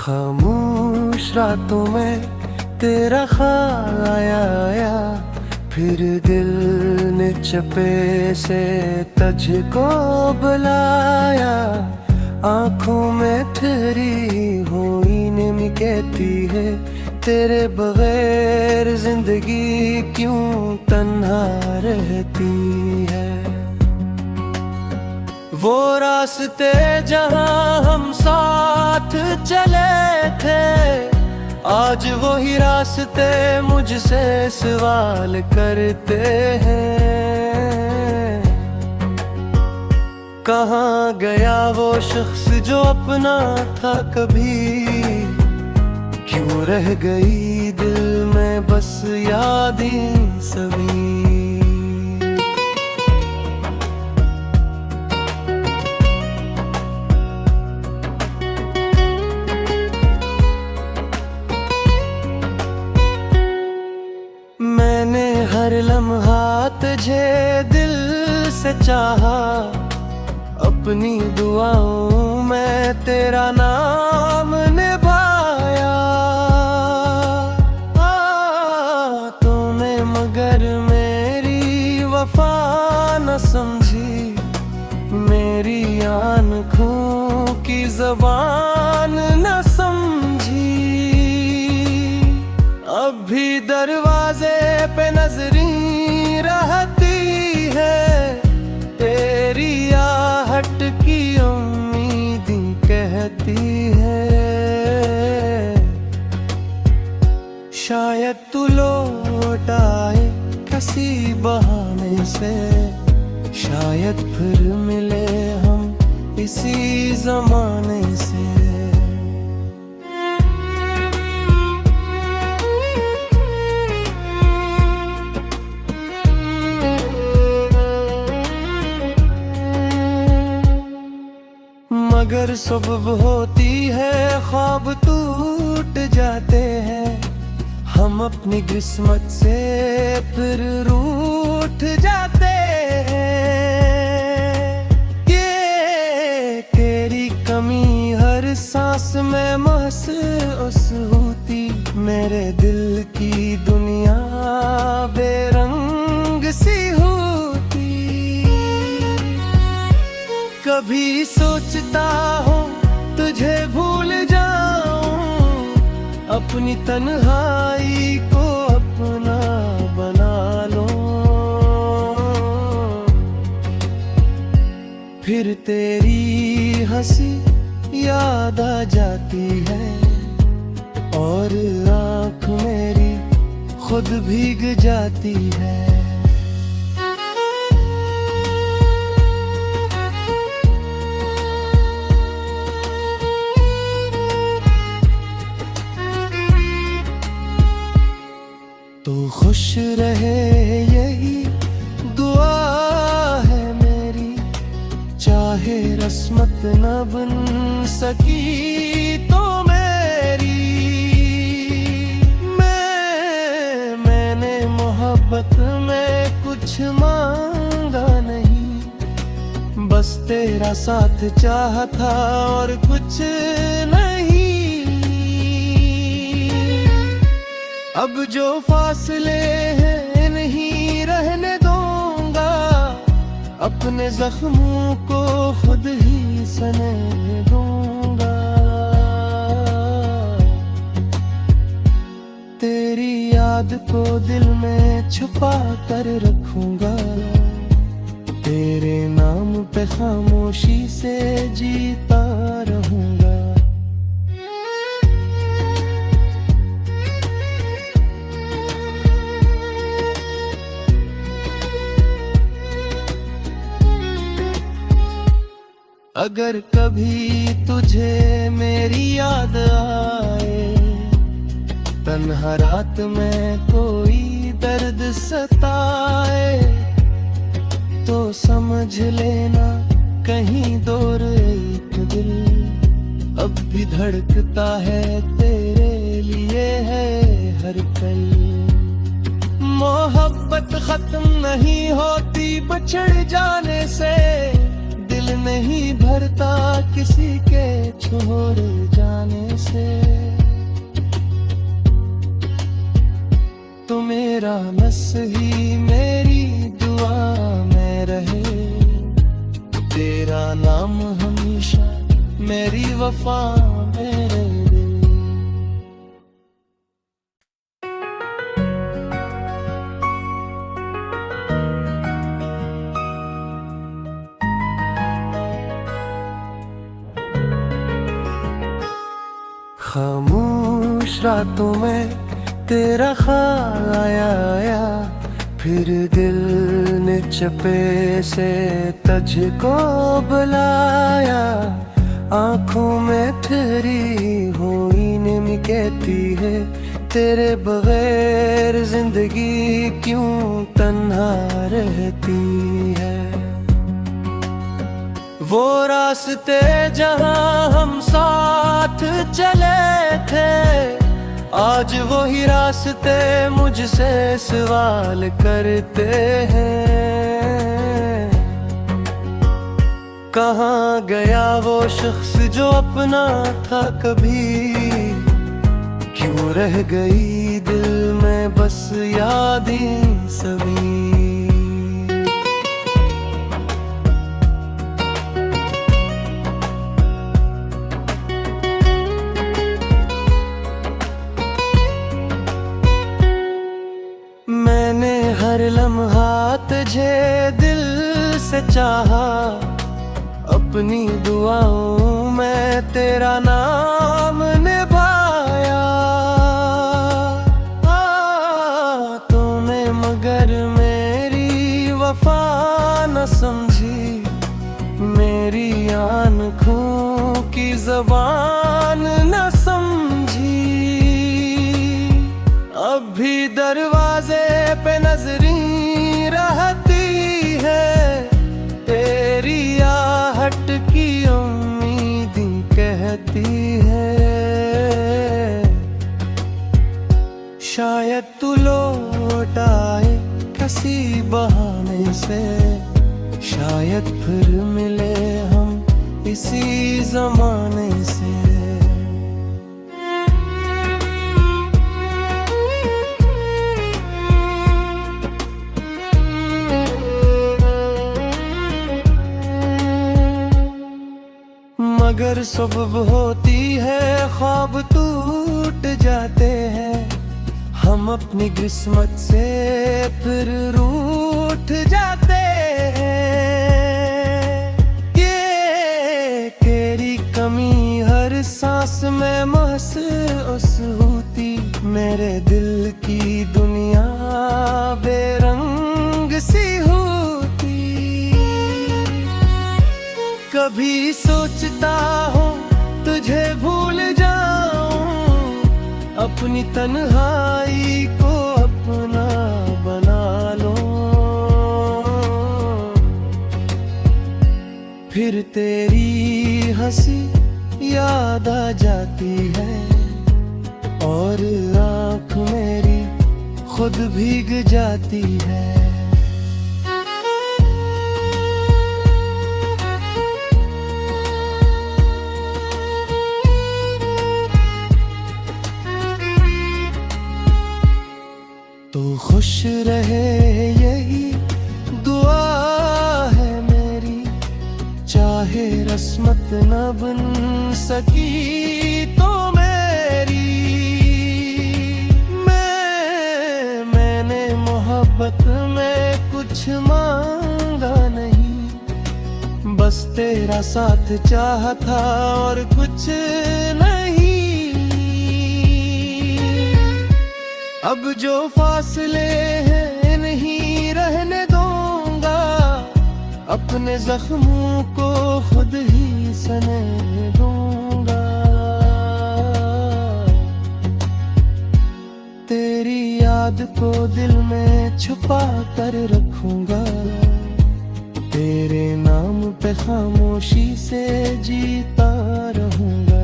खामोश रातों में तेरा ख्याल आया, फिर दिल ने चपे से तुझको बुलाया। आंखों में ठहरी हुई नींद कहती है, तेरे बगैर जिंदगी क्यों तन्हा रहती है। वो रास्ते जहां हम साथ चले थे, आज वही रास्ते मुझसे सवाल करते हैं। कहाँ गया वो शख्स जो अपना था कभी, क्यों रह गई दिल में बस यादें सभी। मैंने हर लम्हा तुझे दिल से चाहा, अपनी दुआओं में तेरा नाम निभाया। तूने मगर मेरी वफा न समझी, मेरी आँखों की ज़बान न समझी। अब भी दरवाजे पे नजरी रहती है, तेरी आहट की उम्मीदें कहती है। शायद तू लौट आए किसी बहाने से, शायद फिर मिले हम इसी जमाने से। मगर सुबह होती है ख्वाब टूट जाते हैं, हम अपनी किस्मत से फिर रूठ जाते हैं। ये तेरी कमी हर सांस में महसूस होती, मेरे दिल की दुनिया बेरंग सी होती। कभी सोचता हूँ तुझे भूल जाऊं, अपनी तन्हाई को अपना बना लूं। फिर तेरी हंसी याद आ जाती है, और आँख मेरी खुद भीग जाती है। तू खुश रहे यही दुआ है मेरी, चाहे रस्मत न बन सकी तो मेरी। मैंने मोहब्बत में कुछ मांगा नहीं, बस तेरा साथ चाहा था और कुछ नहीं। अब जो फासले हैं नहीं रहने दूंगा, अपने जख्मों को खुद ही सने दूंगा। तेरी याद को दिल में छुपा कर रखूंगा, तेरे नाम पे खामोशी से जीता रहूंगा। अगर कभी तुझे मेरी याद आए, तन्हा रात में कोई दर्द सताए, तो समझ लेना कहीं दूर एक दिल अब भी धड़कता है, तेरे लिए है हर पल। मोहब्बत खत्म नहीं होती बिछड़ जाने से, दिल नहीं भरता किसी के छोड़ जाने से। तो मेरा नस ही मेरी दुआ में रहे, तेरा नाम हमेशा मेरी वफा में रहे। खामोश रातों में तेरा ख्याल आया, फिर दिल ने चपे से तुझको बुलाया। आंखों में तेरी हुई निमी कहती है, तेरे बगैर जिंदगी क्यों तन्हा रहती है। वो रास्ते जहां हम साथ चले थे, आज वही रास्ते मुझसे सवाल करते हैं। कहाँ गया वो शख्स जो अपना था कभी, क्यों रह गई दिल में बस यादें सभी। मैंने हर लम्हा तुझे दिल से चाहा, अपनी दुआओं में तेरा नाम निभाया। तूने मगर मेरी वफा न समझी, मेरी आँखों की ज़बान न समझी। अब भी दरवाजे पे नजरी रहती है, तेरी आहट की उम्मीदें कहती है। शायद तू लौट आए किसी बहाने से, शायद फिर मिले हम इसी जमाने से। मगर सुबह होती है ख्वाब टूट जाते हैं, हम अपनी किस्मत से फिर रूठ जाते हैं। ये तेरी कमी हर सांस में महसूस होती, मेरे दिल की दुनिया बेरंग सी होती। कभी सोचता हूँ तुझे भूल जाऊं, अपनी तन्हाई को अपना बना लूं। फिर तेरी हंसी याद आ जाती है, और आँख मेरी खुद भीग जाती है। तू खुश रहे यही दुआ है मेरी, चाहे रस्मत न बन सकी तो मेरी। मैंने मोहब्बत में कुछ मांगा नहीं, बस तेरा साथ चाहा था और कुछ नहीं। अब जो फासले हैं नहीं रहने दूंगा, अपने जख्मों को खुद ही सने दूंगा। तेरी याद को दिल में छुपा कर रखूंगा, तेरे नाम पे खामोशी से जीता रहूंगा।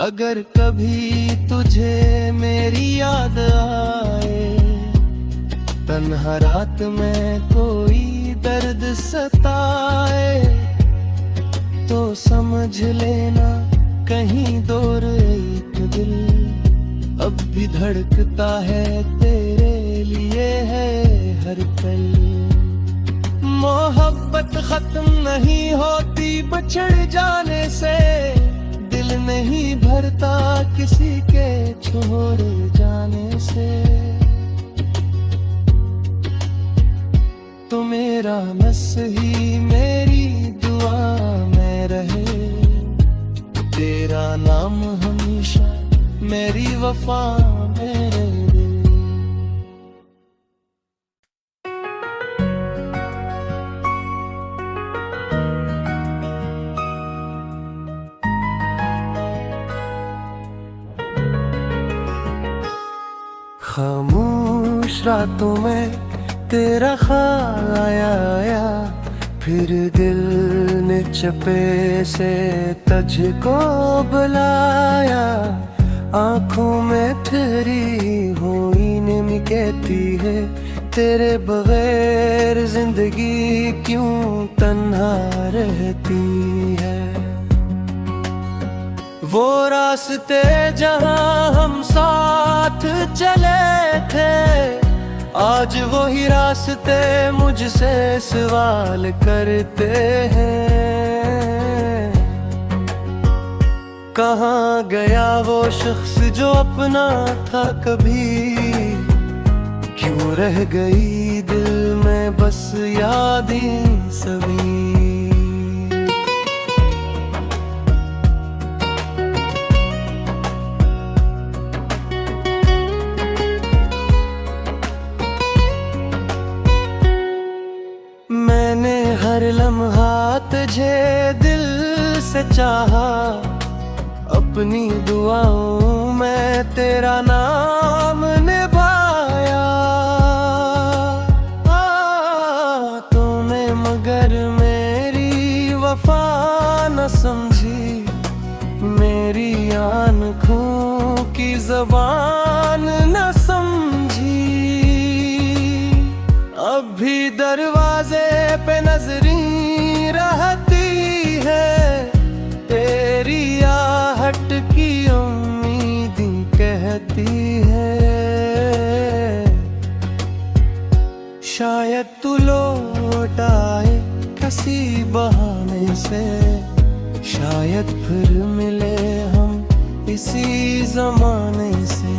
अगर कभी तुझे मेरी याद आए, तन्हा रात में कोई दर्द सताए, तो समझ लेना कहीं दूर एक दिल अब भी धड़कता है तेरे लिए है हर पल। मोहब्बत खत्म नहीं होती बिछड़ जाने से, दिल नहीं भरता किसी के छोड़ जाने से। तो मेरा बस ही मेरी दुआ में रहे, तेरा नाम हमेशा मेरी वफा में रहे। खामोश रातों में तेरा ख्याल आया, फिर दिल ने चपे से तुझको बुलाया। आँखों में ठहरी हुई नींद कहती है, तेरे बगैर जिंदगी क्यों तन्हा रहती है। वो रास्ते जहाँ हम साथ चले थे, आज वही रास्ते मुझसे सवाल करते हैं। कहाँ गया वो शख्स जो अपना था कभी, क्यों रह गई दिल में बस यादें सभी। मैंने हर लम्हा तुझे दिल से चाहा, अपनी दुआओं में तेरा नाम निभाया। तूने मगर मेरी वफा न समझी, मेरी आँखों की ज़बान न समझी। अब भी दरवाजे पे नजरी रहती है, तेरी आहट की उम्मीदें कहती है। शायद तू लौट आए किसी बहाने से, शायद फिर मिले हम इसी जमाने से।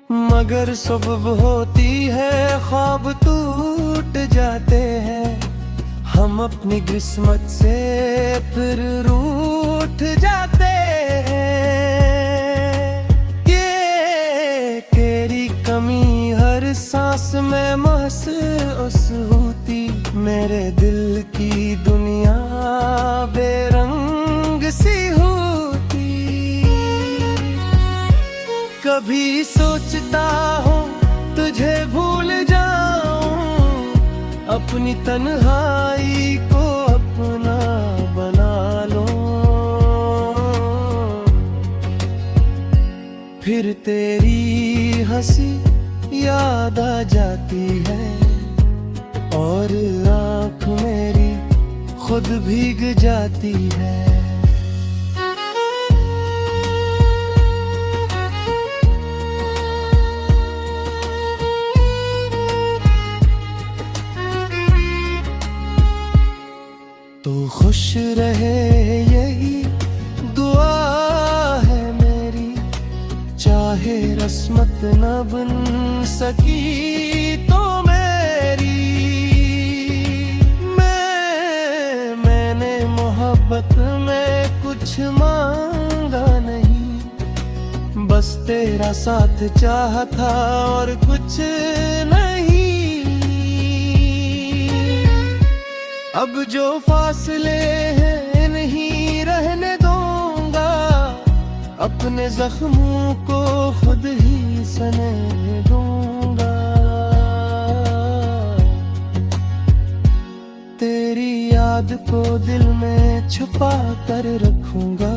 मगर सुबह होती है ख्वाब टूट जाते हैं, हम अपनी किस्मत से फिर रूठ जाते हैं। ये तेरी कमी हर सांस में महसूस होती, मेरे दिल की दुनिया बेरंग सी होती। कभी सोचता हूँ तुझे भूल जाऊं, अपनी तन्हाई को अपना बना लूं। फिर तेरी हंसी याद आ जाती है, और आँख मेरी खुद भीग जाती है। तो खुश रहे यही दुआ है मेरी, चाहे रस्मत न बन सकी तो मेरी। मैंने मोहब्बत में कुछ मांगा नहीं, बस तेरा साथ चाहा था और कुछ नहीं। अब जो फासले हैं नहीं रहने दूंगा, अपने जख्मों को खुद ही स्नेह दूंगा। तेरी याद को दिल में छुपा कर रखूंगा।